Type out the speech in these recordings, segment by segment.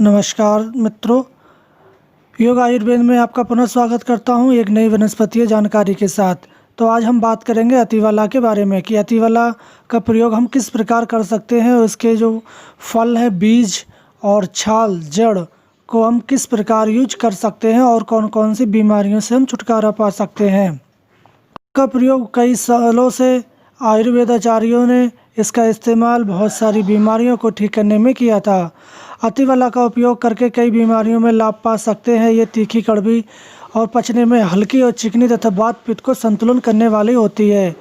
नमस्कार मित्रों, योग आयुर्वेद में आपका पुनः स्वागत करता हूं एक नई वनस्पतीय जानकारी के साथ। तो आज हम बात करेंगे अतिवला के बारे में कि अतिवला का प्रयोग हम किस प्रकार कर सकते हैं। उसके जो फल है, बीज और छाल, जड़ को हम किस प्रकार यूज कर सकते हैं और कौन कौन सी बीमारियों से हम छुटकारा पा सकते हैं। का प्रयोग कई सालों से आयुर्वेदाचार्यों ने इसका इस्तेमाल बहुत सारी बीमारियों को ठीक करने में किया था। अतिवला का उपयोग करके कई बीमारियों में लाभ पा सकते हैं। ये तीखी, कड़वी और पचने में हल्की और चिकनी तथा वात पित्त को संतुलन करने वाली होती है।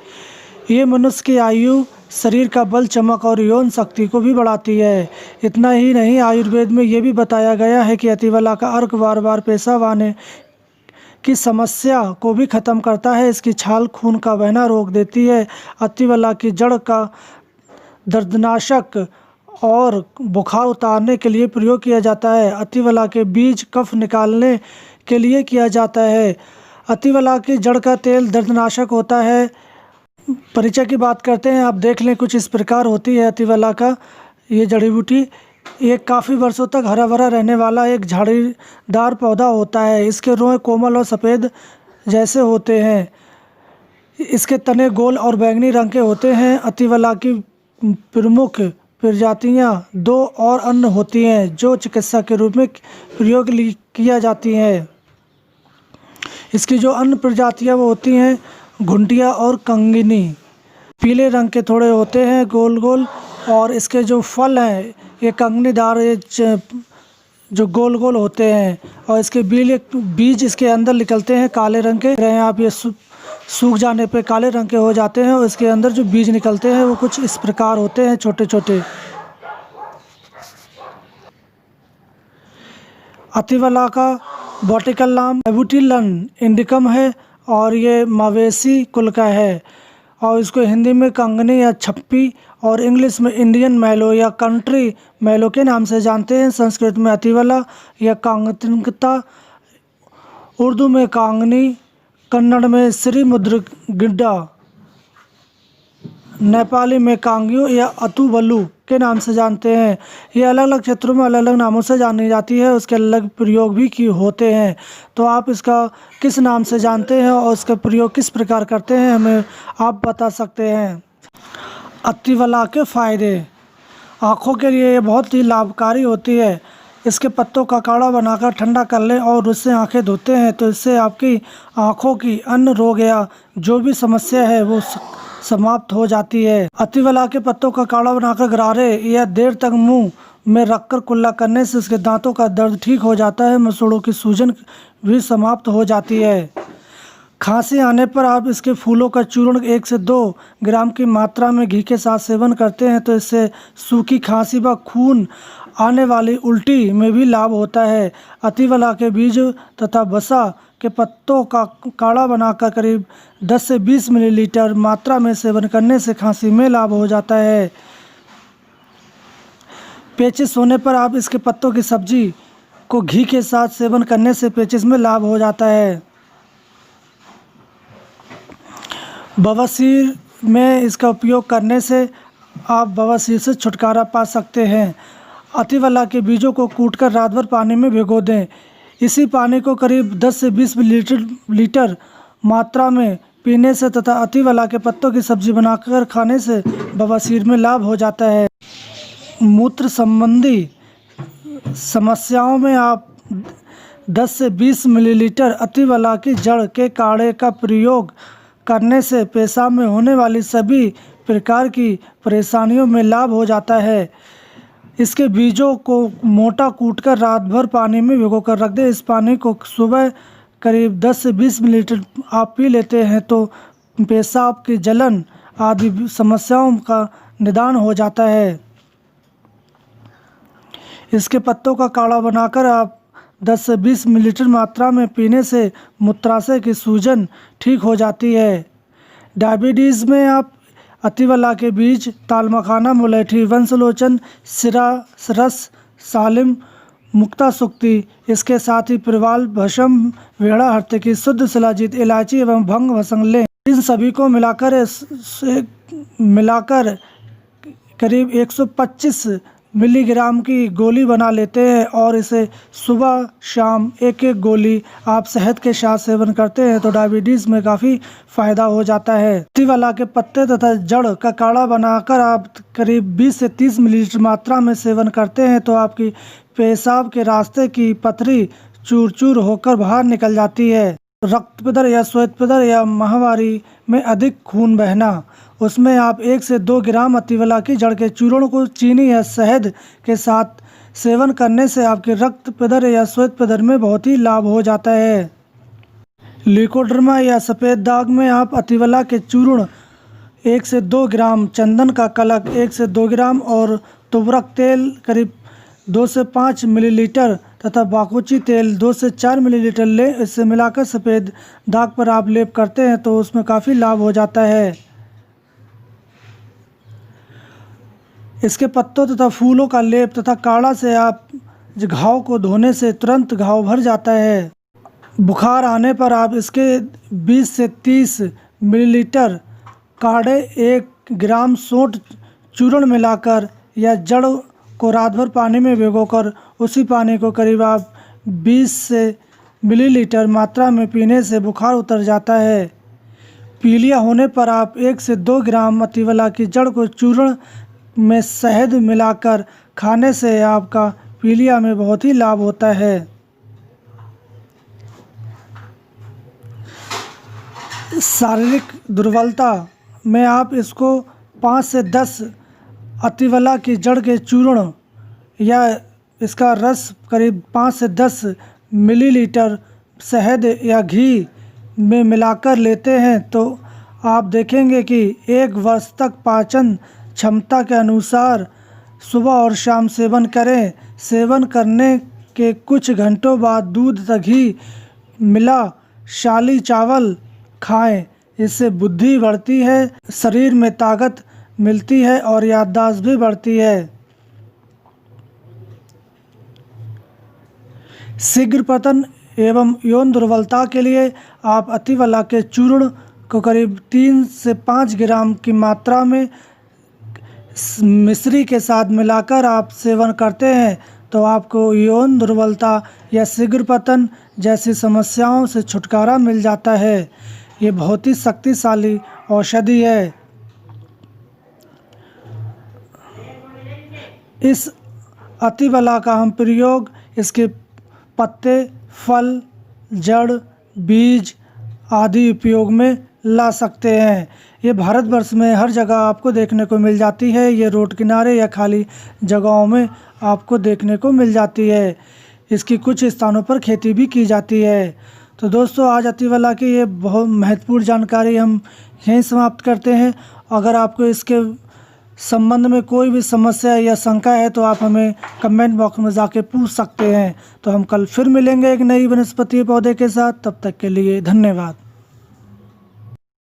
ये मनुष्य की आयु, शरीर का बल, चमक और यौन शक्ति को भी बढ़ाती है। इतना ही नहीं, आयुर्वेद में ये भी बताया गया है कि अतिवला का अर्क बार बार पेशाब आने की समस्या को भी खत्म करता है। इसकी छाल खून का बहना रोक देती है। अतिवला की जड़ का दर्दनाशक और बुखार उतारने के लिए प्रयोग किया जाता है। अतिवला के बीज कफ निकालने के लिए किया जाता है। अतिवला की जड़ का तेल दर्दनाशक होता है। परिचय की बात करते हैं, आप देख लें। कुछ इस प्रकार होती है अतिवला का ये जड़ी बूटी। ये काफ़ी वर्षों तक हरा भरा रहने वाला एक झाड़ीदार पौधा होता है। इसके रोए कोमल और सफ़ेद जैसे होते हैं। इसके तने गोल और बैंगनी रंग के होते हैं। अतिवला की प्रमुख प्रजातियाँ दो और अन्य होती हैं जो चिकित्सा के रूप में प्रयोग किया जाती हैं। इसकी जो अन्य प्रजातियाँ वो होती हैं घुंटिया और कंगनी। पीले रंग के थोड़े होते हैं, गोल गोल, और इसके जो फल हैं ये कंगनीदार, जो गोल गोल होते हैं, और इसके बीज इसके अंदर निकलते हैं काले रंग के। रहे आप ये सूख जाने पे काले रंग के हो जाते हैं और इसके अंदर जो बीज निकलते हैं वो कुछ इस प्रकार होते हैं, छोटे छोटे। अतिवला का बॉटनिकल नाम एबुटिलन इंडिकम है और ये मवेशी कुल का है, और इसको हिंदी में कंगनी या छप्पी और इंग्लिश में इंडियन मैलो या कंट्री मैलो के नाम से जानते हैं। संस्कृत में अतिवला या कांगतिंगता, उर्दू में कांगनी, कन्नड़ में श्रीमुद्रगिड्डा, नेपाली में कांग्यू या अतुवलु के नाम से जानते हैं। ये अलग अलग क्षेत्रों में अलग अलग नामों से जानी जाती है। उसके अलग प्रयोग भी होते हैं। तो आप इसका किस नाम से जानते हैं और इसका प्रयोग किस प्रकार करते हैं, हमें आप बता सकते हैं। अतिवला के फ़ायदे। आँखों के लिए ये बहुत ही लाभकारी होती है। इसके पत्तों का काढ़ा बनाकर ठंडा कर लें और उससे आंखें धोते हैं तो इससे आपकी आँखों की अन्य रोग या जो भी समस्या है वो समाप्त हो जाती है। अतिवला के पत्तों का काढ़ा बनाकर गरारे या देर तक मुंह में रखकर कुल्ला करने से उसके दांतों का दर्द ठीक हो जाता है। मसूड़ों की सूजन भी समाप्त हो जाती है। खांसी आने पर आप इसके फूलों का चूर्ण 1 से 2 ग्राम की मात्रा में घी के साथ सेवन करते हैं तो इससे सूखी खांसी व खून आने वाली उल्टी में भी लाभ होता है। अतिवला के बीज तथा वसा के पत्तों का काढ़ा बनाकर करीब 10 से 20 मिलीलीटर मात्रा में सेवन करने से खांसी में लाभ हो जाता है। पेचिश होने पर आप इसके पत्तों की सब्जी को घी के साथ सेवन करने से पेचिश में लाभ हो जाता है। बवासीर में इसका उपयोग करने से आप बवासीर से छुटकारा पा सकते हैं। अतिवला के बीजों को कूटकर रात भर पानी में भिगो दें। इसी पानी को करीब 10 से 20 लीटर मात्रा में पीने से तथा अतिवला के पत्तों की सब्जी बनाकर खाने से बवासीर में लाभ हो जाता है। मूत्र संबंधी समस्याओं में आप 10 से 20 मिलीलीटर अतिवला की जड़ के काढ़े का प्रयोग करने से पेशाब में होने वाली सभी प्रकार की परेशानियों में लाभ हो जाता है। इसके बीजों को मोटा कूटकर रात भर पानी में भिगोकर रख दें। इस पानी को सुबह करीब 10 से 20 मिलीलीटर आप पी लेते हैं तो पेशाब की जलन आदि समस्याओं का निदान हो जाता है। इसके पत्तों का काढ़ा बनाकर आप 10 से 20 मिलीलीटर मात्रा में पीने से मूत्राशय की सूजन ठीक हो जाती है। डायबिटीज़ में आप अतिवला के बीज, तालमखाना, मुलैठी, वंशलोचन, सिरारस, सालिम, मुक्ता सुक्ति, इसके साथ ही प्रवाल, भस्म, वेड़ा हर्ते की शुद्ध शिलाजीत, इलायची एवं भंग भसंग लें। इन सभी को मिलाकर करीब 125 मिलीग्राम की गोली बना लेते हैं और इसे सुबह शाम एक एक गोली आप शहद के साथ सेवन करते हैं तो डायबिटीज़ में काफ़ी फ़ायदा हो जाता है। अतिवला के पत्ते तथा जड़ का काढ़ा बनाकर आप करीब 20 से 30 मिलीलीटर मात्रा में सेवन करते हैं तो आपकी पेशाब के रास्ते की पथरी चूर चूर होकर बाहर निकल जाती है। रक्तपितर या श्वेतपितर या माहवारी में अधिक खून बहना, उसमें आप 1 से 2 ग्राम अतिवला की जड़ के चूर्ण को चीनी या शहद के साथ सेवन करने से आपके रक्तपितर या श्वेतपितर में बहुत ही लाभ हो जाता है। ल्यूकोड्रमा या सफ़ेद दाग में आप अतिवला के चूर्ण 1 से 2 ग्राम, चंदन का कलक 1 से 2 ग्राम और तुबरक तेल करीब 2 से 5 मिलीलीटर तथा बाकुची तेल 2 से 4 मिलीलीटर लें। इससे मिलाकर सफ़ेद दाग पर आप लेप करते हैं तो उसमें काफ़ी लाभ हो जाता है। इसके पत्तों तथा फूलों का लेप तथा काढ़ा से आप घाव को धोने से तुरंत घाव भर जाता है। बुखार आने पर आप इसके 20 से 30 मिलीलीटर काढ़े 1 ग्राम सोंठ चूर्ण मिलाकर या जड़ को रात भर पानी में भिगोकर उसी पानी को करीब आप 20 से मिलीलीटर मात्रा में पीने से बुखार उतर जाता है। पीलिया होने पर आप 1 से 2 ग्राम अतिवला की जड़ को चूर्ण में शहद मिलाकर खाने से आपका पीलिया में बहुत ही लाभ होता है। शारीरिक दुर्बलता में आप इसको 5 से 10 अतिवला की जड़ के चूर्ण या इसका रस करीब 5 से 10 मिलीलीटर शहद या घी में मिलाकर लेते हैं तो आप देखेंगे कि 1 वर्ष तक पाचन क्षमता के अनुसार सुबह और शाम सेवन करें। सेवन करने के कुछ घंटों बाद दूध तथा घी मिला शाली चावल खाएं। इससे बुद्धि बढ़ती है, शरीर में ताकत मिलती है और याददाश्त भी बढ़ती है। शीघ्र पतन एवं यौन दुर्बलता के लिए आप अतिवला के चूर्ण को करीब 3 से 5 ग्राम की मात्रा में मिश्री के साथ मिलाकर आप सेवन करते हैं तो आपको यौन दुर्बलता या शीघ्र पतन जैसी समस्याओं से छुटकारा मिल जाता है। ये बहुत ही शक्तिशाली औषधि है। इस अतिवला का हम प्रयोग इसके पत्ते, फल, जड़, बीज आदि उपयोग में ला सकते हैं। ये भारतवर्ष में हर जगह आपको देखने को मिल जाती है। ये रोड किनारे या खाली जगहों में आपको देखने को मिल जाती है। इसकी कुछ स्थानों पर खेती भी की जाती है। तो दोस्तों, आज अतिवला की ये बहुत महत्वपूर्ण जानकारी हम यहीं समाप्त करते हैं। अगर आपको इसके संबंध में कोई भी समस्या या शंका है तो आप हमें कमेंट बॉक्स में जाके पूछ सकते हैं। तो हम कल फिर मिलेंगे एक नई वनस्पति पौधे के साथ। तब तक के लिए धन्यवाद।